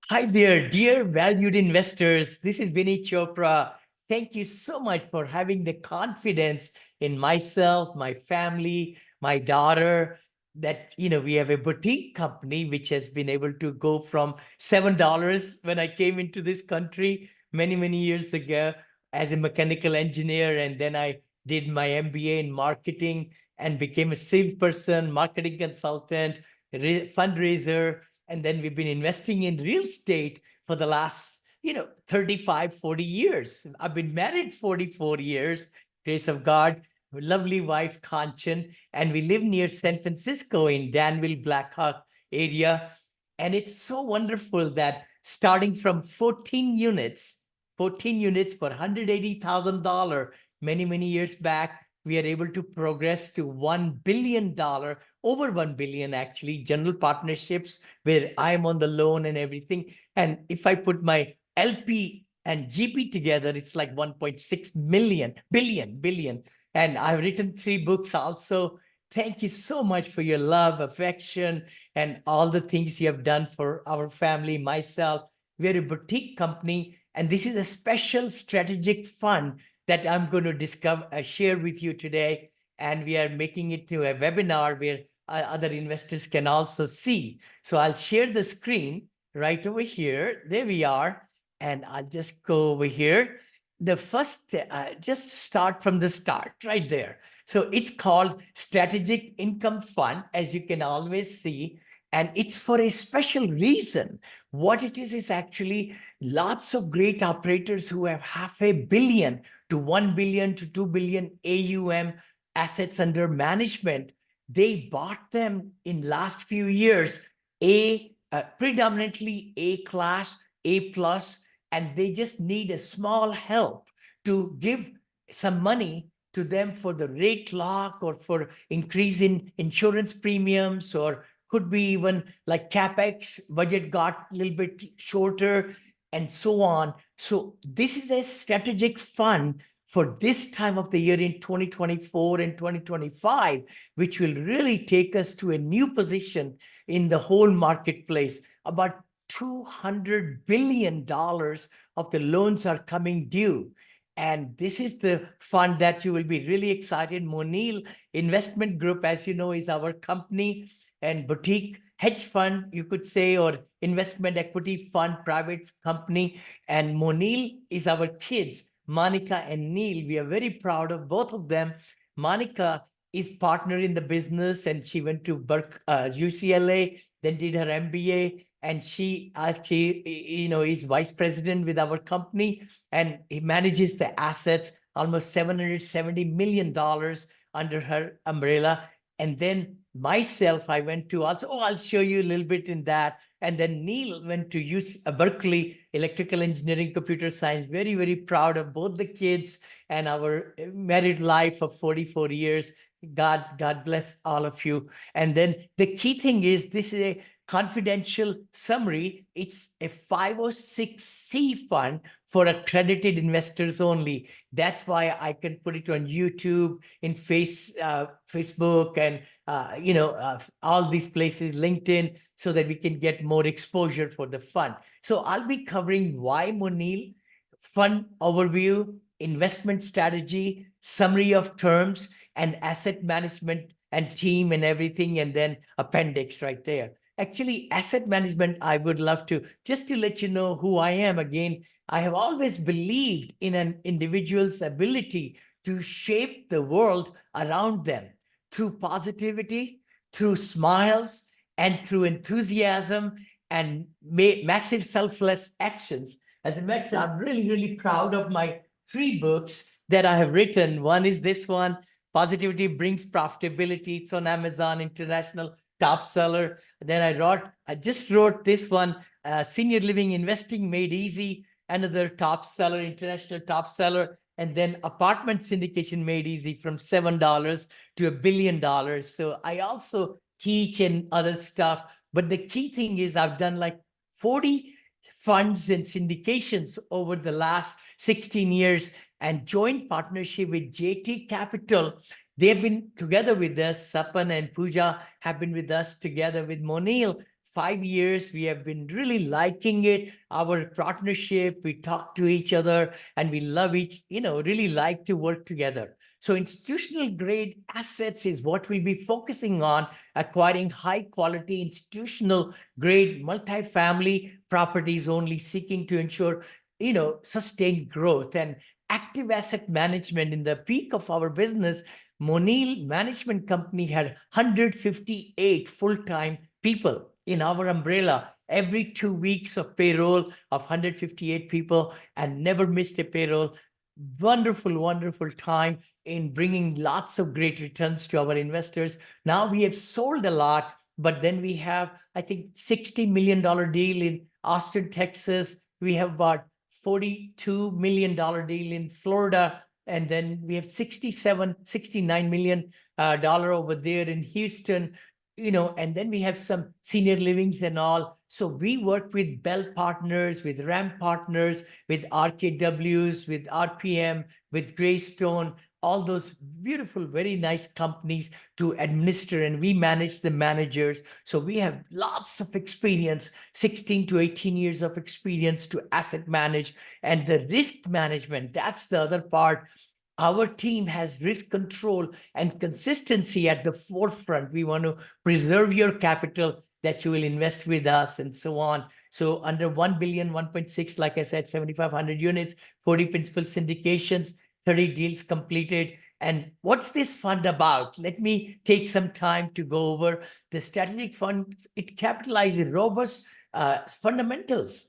Hi there, dear valued investors. This is Vinney Chopra. Thank you so much for having the confidence in myself, my family, my daughter, that we have a boutique company which has been able to go from $7 when I came into this country many years ago as a mechanical engineer. And then I did my MBA in marketing and became a salesperson, marketing consultant, fundraiser, and then we've been investing in real estate for the last 35, 40 years. I've been married 44 years, grace of God, lovely wife Kanchan, and we live near San Francisco in Danville, Blackhawk area. And it's so wonderful that starting from 14 units for $180,000 many years back, we are able to progress to $1 billion, over 1 billion actually, general partnerships where I'm on the loan and everything. And if I put my LP and GP together, it's like 1.6 billion. And I've written 3 books also. Thank you so much for your love, affection, and all the things you have done for our family, myself. We're a boutique company, and this is a special strategic fund that I'm going to share with you today. And we are making it to a webinar where other investors can also see. So I'll share the screen right over here. There we are. And I'll just go over here. The first, just start from the start right there. So it's called Strategic Income Fund, as you can always see. And it's for a special reason. What it is actually lots of great operators who have $500 million to 1 billion to 2 billion AUM, assets under management. They bought them in last few years, predominantly A class, A plus, and they just need a small help to give some money to them for the rate lock or for increase in insurance premiums, or could be even like capex budget got a little bit shorter and so on. So this is a strategic fund for this time of the year in 2024 and 2025, which will really take us to a new position in the whole marketplace. About $200 billion of the loans are coming due. And this is the fund that you will be really excited. Monil Investment Group, as you know, is our company and boutique hedge fund, you could say, or investment equity fund, private company. And Monil is our kids, Monica and Neil. We are very proud of both of them. Monica is partner in the business, and she went to UCLA, then did her MBA, and she actually, is vice president with our company, and he manages the assets, almost $770 million under her umbrella. And then myself, I went to also, I'll show you a little bit in that. And then Neil went to Berkeley, electrical engineering, computer science. Very proud of both the kids and our married life of 44 years. God bless all of you. And then the key thing is, this is a confidential summary. It's a 506c fund for accredited investors only. That's why I can put it on YouTube, in Facebook, and all these places, LinkedIn, so that we can get more exposure for the fund. So I'll be covering why Monil, fund overview, investment strategy, summary of terms, and asset management and team and everything, and then appendix right there. Actually, asset management, I would love to, just to let you know who I am again. I have always believed in an individual's ability to shape the world around them through positivity, through smiles, and through enthusiasm and massive selfless actions. As a matter of fact, I'm really proud of my 3 books that I have written. One is this one, Positivity Brings Profitability. It's on Amazon International, top seller. Then I just wrote this one, Senior Living Investing Made Easy, another top seller, international top seller. And then Apartment Syndication Made Easy, from $7 to $1 billion. So I also teach and other stuff. But the key thing is, I've done like 40 funds and syndications over the last 16 years, and joint partnership with JT Capital. They've been together with us. Sapan and Pooja have been with us together with Monil 5 years. We have been really liking it, our partnership. We talk to each other and we love really like to work together. So institutional grade assets is what we'll be focusing on, acquiring high quality institutional grade multifamily properties only, seeking to ensure, sustained growth and active asset management. In the peak of our business, Monil Management Company had 158 full-time people in our umbrella, every 2 weeks of payroll of 158 people, and never missed a payroll. Wonderful, wonderful time in bringing lots of great returns to our investors. Now we have sold a lot, but then we have, I think, $60 million deal in Austin, Texas. We have about $42 million deal in Florida. And then we have $69 million over there in Houston, and then we have some senior livings and all. So we work with Bell Partners, with Ram Partners, with RKWs, with RPM, with Greystone, all those beautiful, very nice companies to administer, and we manage the managers. So we have lots of experience, 16 to 18 years of experience to asset manage. And the risk management, that's the other part. Our team has risk control and consistency at the forefront. We want to preserve your capital that you will invest with us and so on. So under 1 billion, 1.6, like I said, 7,500 units, 40 principal syndications, 30 deals completed. And what's this fund about? Let me take some time to go over the strategic fund. It capitalizes robust fundamentals,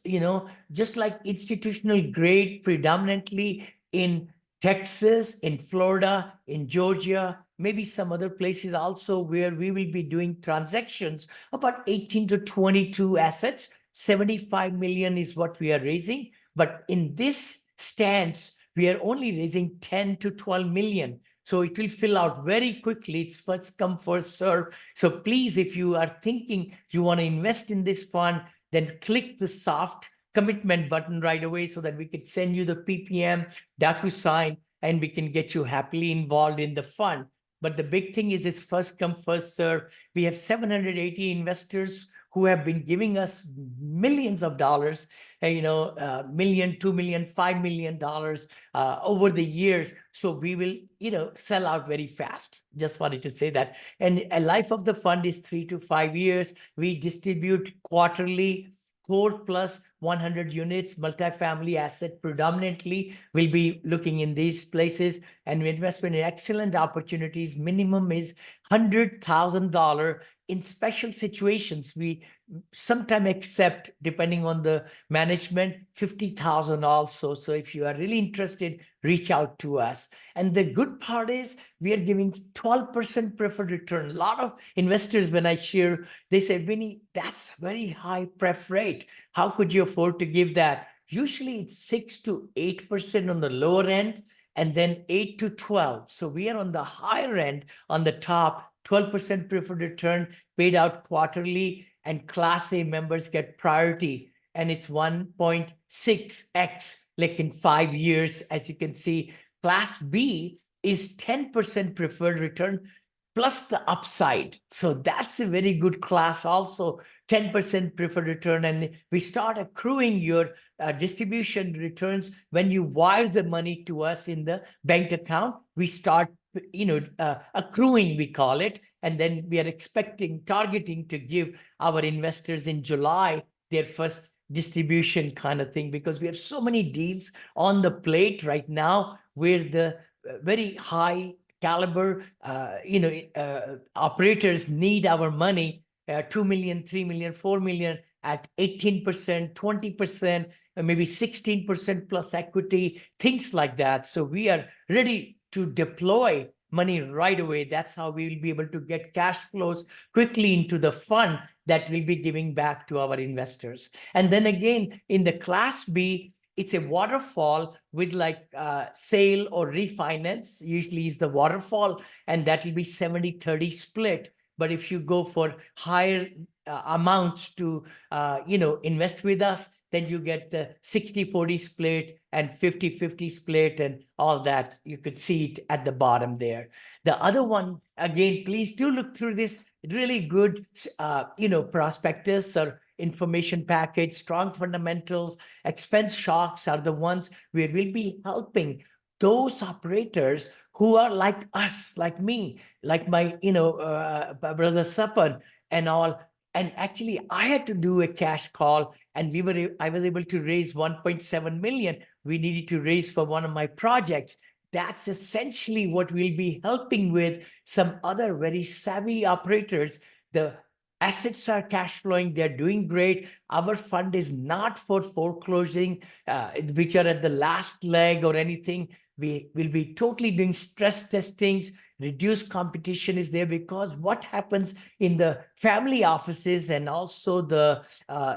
just like institutional grade, predominantly in Texas, in Florida, in Georgia, maybe some other places also where we will be doing transactions, about 18 to 22 assets. 75 million is what we are raising. But in this stance, we are only raising 10 to 12 million. So it will fill out very quickly. It's first come, first serve. So please, if you are thinking you want to invest in this fund, then click the soft commitment button right away so that we could send you the PPM, DocuSign, and we can get you happily involved in the fund. But the big thing is it's first come, first serve. We have 780 investors who have been giving us millions of dollars, million, $2 million, $5 million over the years. So we will, sell out very fast. Just wanted to say that. And a life of the fund is 3 to 5 years. We distribute quarterly. Core plus 100 units, multifamily asset predominantly. Will be looking in these places, and we invest in excellent opportunities. Minimum is $100,000. In special situations, we sometimes accept, depending on the management, 50,000 also. So if you are really interested, reach out to us. And the good part is we are giving 12% preferred return. A lot of investors, when I share, they say, Vinney, that's very high pref rate. How could you afford to give that? Usually it's 6 to 8% on the lower end, and then 8 to 12. So we are on the higher end, on the top, 12% preferred return paid out quarterly, and Class A members get priority. And it's 1.6x, like in 5 years, as you can see. Class B is 10% preferred return plus the upside. So that's a very good class also, 10% preferred return. And we start accruing your distribution returns when you wire the money to us in the bank account. We start accruing, we call it. And then we are targeting to give our investors in July their first distribution kind of thing, because we have so many deals on the plate right now where the very high caliber, operators need our money, 2 million, 3 million, 4 million at 18%, 20%, maybe 16% plus equity, things like that. So we are ready to deploy money right away. That's how we will be able to get cash flows quickly into the fund that will be giving back to our investors. And then again, in the Class B, it's a waterfall with like sale or refinance, usually is the waterfall, and that will be 70-30 split. But if you go for higher amounts to, invest with us, then you get the 60-40 split and 50-50 split and all that. You could see it at the bottom there. The other one, again, please do look through this really good, prospectus or information package, strong fundamentals. Expense shocks are the ones where we'll be helping those operators who are like us, like me, like my, brother Sapan and all. And actually, I had to do a cash call, and I was able to raise 1.7 million. We needed to raise for one of my projects. That's essentially what we'll be helping with some other very savvy operators. The assets are cash flowing, they're doing great. Our fund is not for foreclosing, which are at the last leg or anything. We will be totally doing stress testings. Reduced competition is there, because what happens in the family offices and also the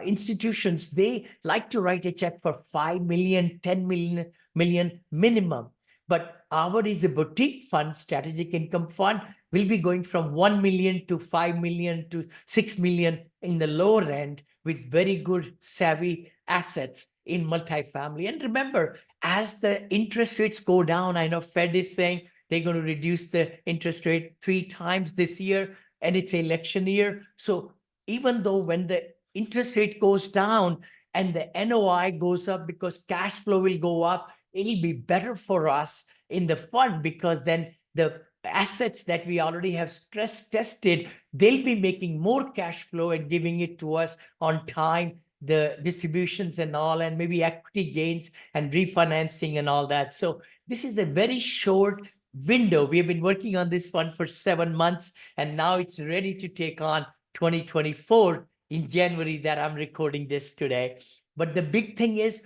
institutions, they like to write a check for 5 million, 10 million minimum. But our is a boutique fund, strategic income fund, will be going from 1 million to 5 million to 6 million in the lower end, with very good savvy assets in multifamily. And remember, as the interest rates go down, I know Fed is saying they're going to reduce the interest rate 3 times this year, and it's election year. So even though when the interest rate goes down and the NOI goes up, because cash flow will go up, it'll be better for us in the fund, because then the assets that we already have stress tested, they'll be making more cash flow and giving it to us on time, the distributions and all, and maybe equity gains and refinancing and all that. So this is a very short window. We have been working on this fund for 7 months, and now it's ready to take on 2024 in January that I'm recording this today. But the big thing is,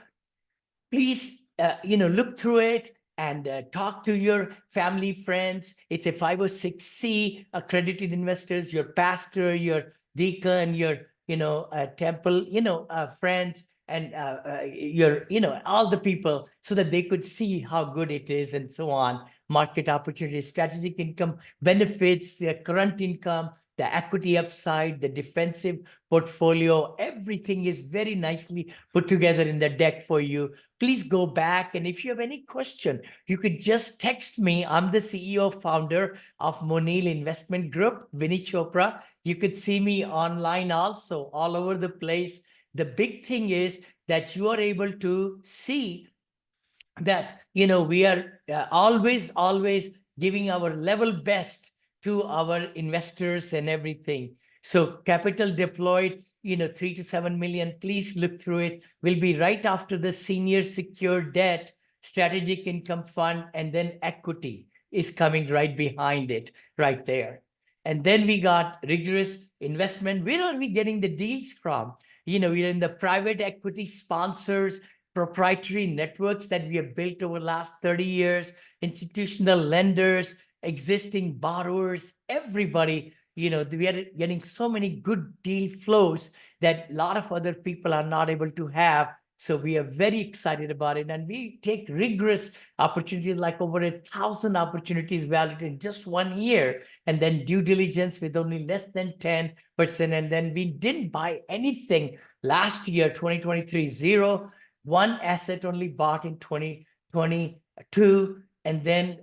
please, look through it and talk to your family, friends. It's a 506c accredited investors, your pastor, your deacon, your, temple, friends, and your, all the people, so that they could see how good it is and so on. Market opportunities, strategic income benefits, the current income, the equity upside, the defensive portfolio, everything is very nicely put together in the deck for you. Please go back. And if you have any question, you could just text me. I'm the CEO, founder of Monil Investment Group, Vinney Chopra. You could see me online also, all over the place. The big thing is that you are able to see that, we are always giving our level best to our investors and everything. So capital deployed, 3 to 7 million, please look through it. Will be right after the senior secured debt, strategic income fund, and then equity is coming right behind it, right there. And then we got rigorous investment. Where are we getting the deals from? We're in the private equity sponsors, proprietary networks that we have built over the last 30 years, institutional lenders, existing borrowers, everybody. We are getting so many good deal flows that a lot of other people are not able to have. So we are very excited about it. And we take rigorous opportunities, like over 1,000 opportunities valued in just 1 year, and then due diligence with only less than 10%. And then we didn't buy anything last year, 2023, zero. One asset only bought in 2022, and then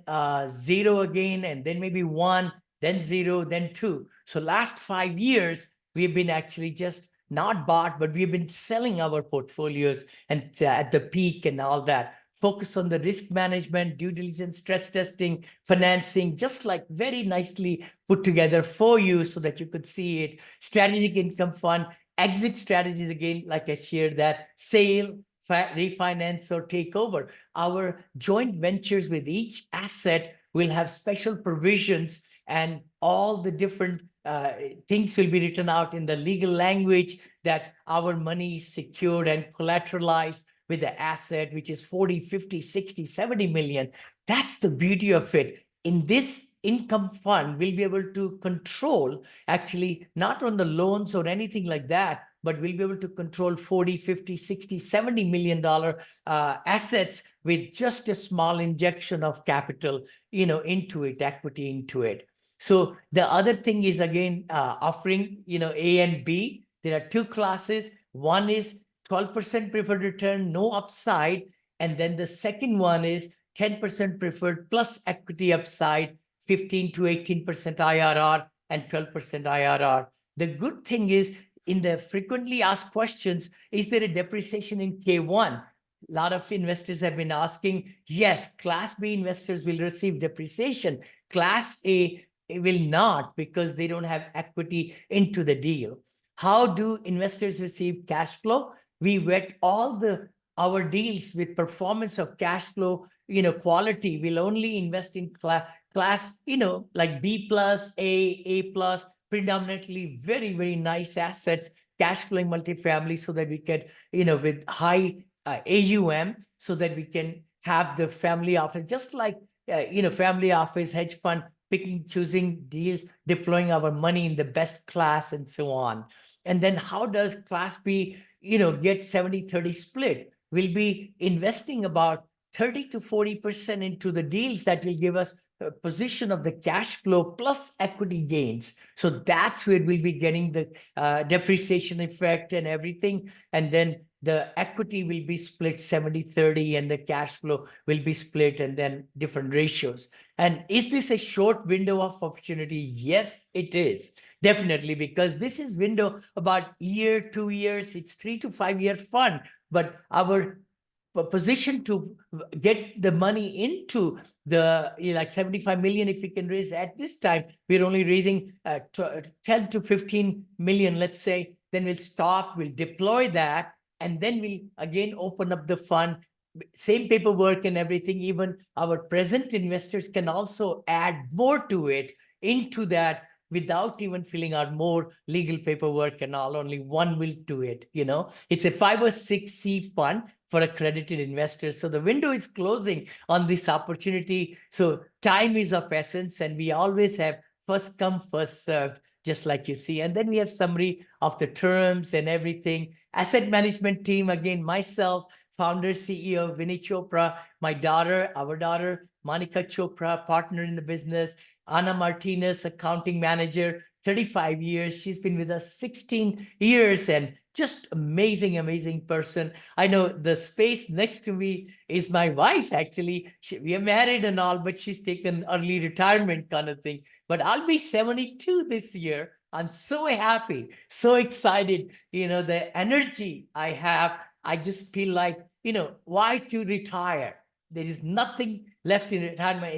zero again, and then maybe one, then zero, then two. So last 5 years, we've been actually just not bought, but we've been selling our portfolios and at the peak and all that. Focus on the risk management, due diligence, stress testing, financing, just like very nicely put together for you so that you could see it. Strategic income fund, exit strategies, again, like I shared, that sale, refinance, or take over. Our joint ventures with each asset will have special provisions, and all the different things will be written out in the legal language that our money is secured and collateralized with the asset, which is 40, 50, 60, 70 million. That's the beauty of it. In this income fund, we'll be able to control, actually, not on the loans or anything like that, but we'll be able to control 40, 50, 60, 70 million dollar assets with just a small injection of capital, into it, equity into it. So the other thing is, again, offering, A and B. There are two classes. One is 12% preferred return, no upside. And then the second one is 10% preferred plus equity upside, 15 to 18% IRR, and 12% IRR. The good thing is, in the frequently asked questions, is there a depreciation in K1? A lot of investors have been asking. Yes, Class B investors will receive depreciation. Class A will not, because they don't have equity into the deal. How do investors receive cash flow? We vet all our deals with performance of cash flow, quality. We'll only invest in class, like B plus, A plus, predominantly very, very nice assets, cash flowing multifamily, so that we can, with high AUM, so that we can have the family office, just like, family office, hedge fund, picking, choosing deals, deploying our money in the best class, and so on. And then how does Class B, get 70-30 split? We'll be investing about 30 to 40% into the deals that will give us a position of the cash flow plus equity gains. So that's where we'll be getting the depreciation effect and everything. And then the equity will be split 70-30, and the cash flow will be split, and then different ratios. And is this a short window of opportunity? Yes, it is. Definitely, because this is window about year, 2 years, it's 3 to 5 year fund. But our position to get the money into the like 75 million, if we can raise at this time, we're only raising 10 to 15 million, let's say. Then we'll stop, we'll deploy that, and then we'll again open up the fund. Same paperwork and everything. Even our present investors can also add more to it, into that, without even filling out more legal paperwork and all. Only one will do it. It's a 506C fund for accredited investors. So the window is closing on this opportunity. So time is of essence, and we always have first come, first served, just like you see. And then we have summary of the terms and everything. Asset management team, again, myself, founder, CEO, Vinney Chopra, my daughter, our daughter, Monica Chopra, partner in the business, Anna Martinez, accounting manager, 35 years. She's been with us 16 years, and just amazing, amazing person. I know the space next to me is my wife, actually. We are married and all, but she's taken early retirement kind of thing. But I'll be 72 this year. I'm so happy, so excited. The energy I have, I just feel like, why to retire? There is nothing left in retirement.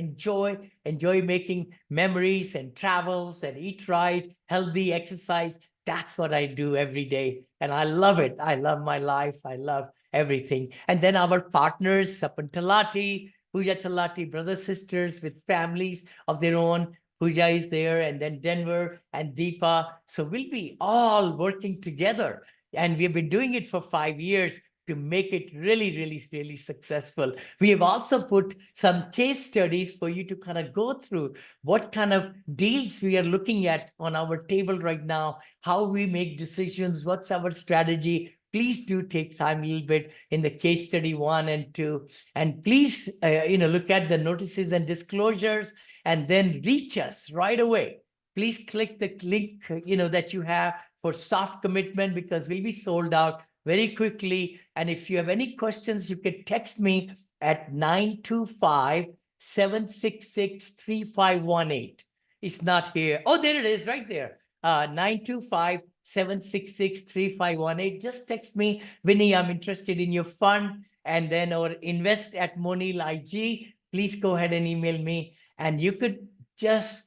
Enjoy making memories and travels and eat right, healthy exercise. That's what I do every day. And I love it. I love my life. I love everything. And then our partners, Sapan Talati, Pooja Talati, brothers, sisters with families of their own. Pooja is there, and then Denver and Deepa. So we'll be all working together. And we've been doing it for 5 years to make it really, really, really successful. We have also put some case studies for you to kind of go through what kind of deals we are looking at on our table right now, how we make decisions, what's our strategy. Please do take time a little bit in the case study 1 and 2. And please, look at the notices and disclosures, and then reach us right away. Please click the link, that you have for soft commitment, because we'll be sold out very quickly. And if you have any questions, you can text me at 925-766-3518. It's not here. Oh, there it is, right there. 925-766-3518. Just text me, Vinney, I'm interested in your fund. And then, or invest at Monil IG. Please go ahead and email me. And you could just,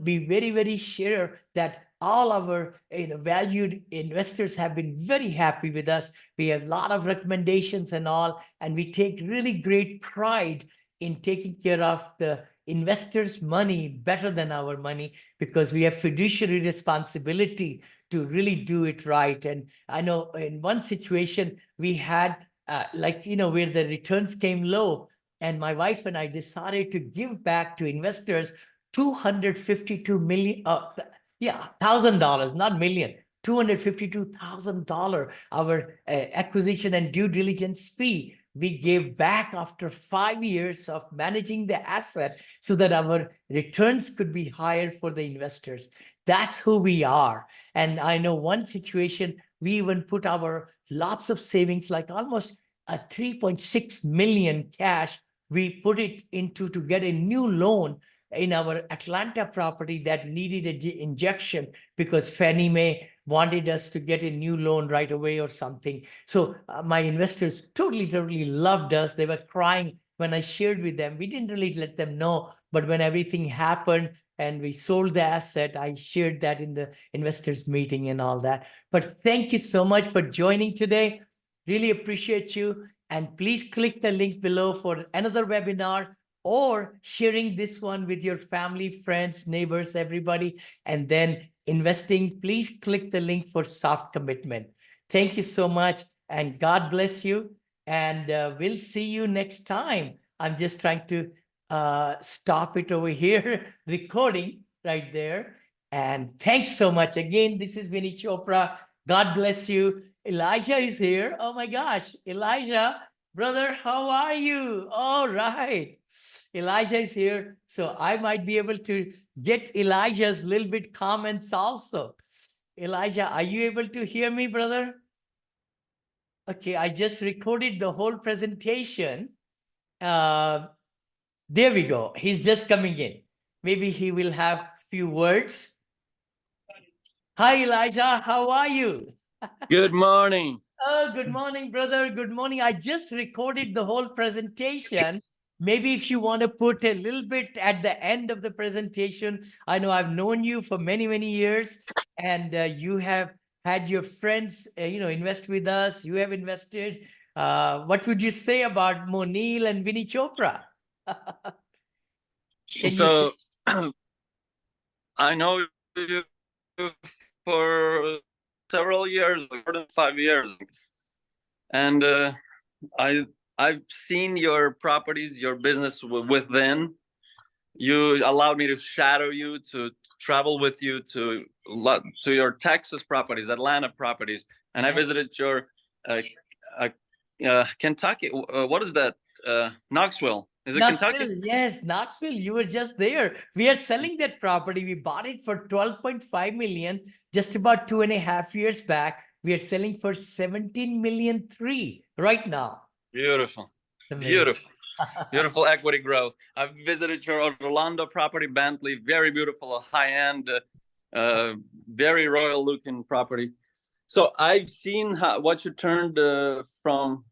be very, very sure that all our valued investors have been very happy with us. We have a lot of recommendations and all, and we take really great pride in taking care of the investors' money better than our money, because we have fiduciary responsibility to really do it right. And I know in one situation we had where the returns came low, and my wife and I decided to give back to investors $252 million. Yeah, $1,000, not million. $252,000, our acquisition and due diligence fee we gave back after 5 years of managing the asset, so that our returns could be higher for the investors. That's who we are. And I know one situation, we even put our lots of savings, like almost a 3.6 million cash, we put it into to get a new loan in our Atlanta property that needed an injection because Fannie Mae wanted us to get a new loan right away or something. So my investors totally loved us. They were crying when I shared with them. We didn't really let them know, but when everything happened and we sold the asset, I shared that in the investors meeting and all that. But thank you so much for joining today. Really appreciate you. And please click the link below for another webinar or sharing this one with your family, friends, neighbors, everybody. And then investing, please click the link for soft commitment. Thank you so much and God bless you. And we'll see you next time. I'm just trying to stop it over here, recording right there. And thanks so much. Again, this is Vinney Chopra. God bless you. Elijah is here. Oh my gosh, Elijah, brother, how are you? All right. Elijah is here. So I might be able to get Elijah's little bit comments also. Elijah, are you able to hear me, brother? Okay, I just recorded the whole presentation. There we go. He's just coming in. Maybe he will have few words. Hi, Elijah. How are you? Good morning. Oh, good morning, brother. Good morning. I just recorded the whole presentation. Maybe if you want to put a little bit at the end of the presentation. I know I've known you for many years, and you have had your friends, invest with us. You have invested. What would you say about Monil and Vinney Chopra? Can you So I know you for several years, more than 5 years, and I've seen your properties, your business within. You allowed me to shadow you, to travel with you to your Texas properties, Atlanta properties, and I visited your uh, Kentucky. What is that? Knoxville. Is it Knoxville? Kentucky? Yes, Knoxville. You were just there. We are selling that property. We bought it for 12.5 million just about 2.5 years back. We are selling for 17 million three right now. Beautiful. Amazing. Beautiful. Beautiful equity growth. I've visited your Orlando property, Bentley, very beautiful, high end, very royal looking property. So I've seen what you turned from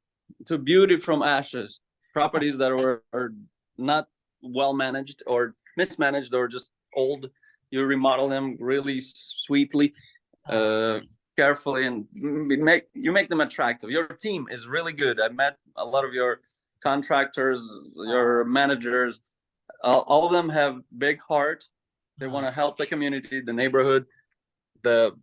to beauty from ashes. Properties that are not well managed or mismanaged or just old. You remodel them really sweetly, carefully, and you make them attractive. Your team is really good. I met a lot of your contractors, your managers. All of them have big heart. They want to help the community, the neighborhood, the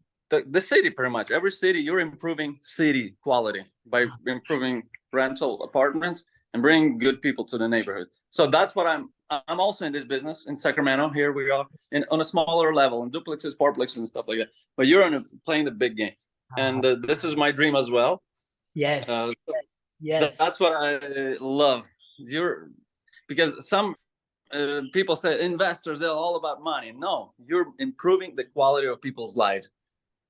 city. Pretty much every city, you're improving city quality by improving rental apartments and bringing good people to the neighborhood. So that's what I'm also in this business in Sacramento. Here we are on a smaller level, in duplexes, fourplexes, and stuff like that. But you're playing the big game, and this is my dream as well. Yes. Yes. That's what I love. Because some people say investors, they're all about money. No, you're improving the quality of people's lives,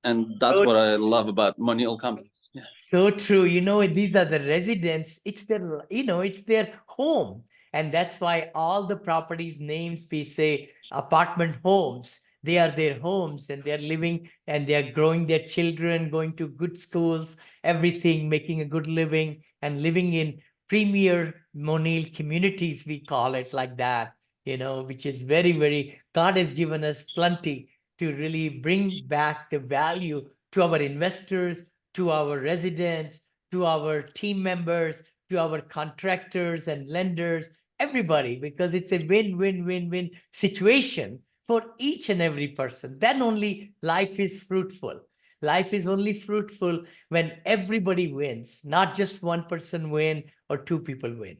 and that's what I love about Monil companies. Yeah. So true. These are the residents. It's their home. And that's why all the properties names we say apartment homes. They are their homes and they're living and they're growing their children, going to good schools, everything, making a good living and living in premier Monil communities, we call it like that, which is very, God has given us plenty to really bring back the value to our investors, to our residents, to our team members, to our contractors and lenders, everybody, because it's a win-win-win-win situation for each and every person. Then only life is fruitful. Life is only fruitful when everybody wins, not just one person win or two people win.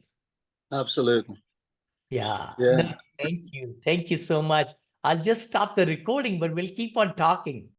Absolutely. Yeah. Yeah. No, thank you. Thank you so much. I'll just stop the recording, but we'll keep on talking.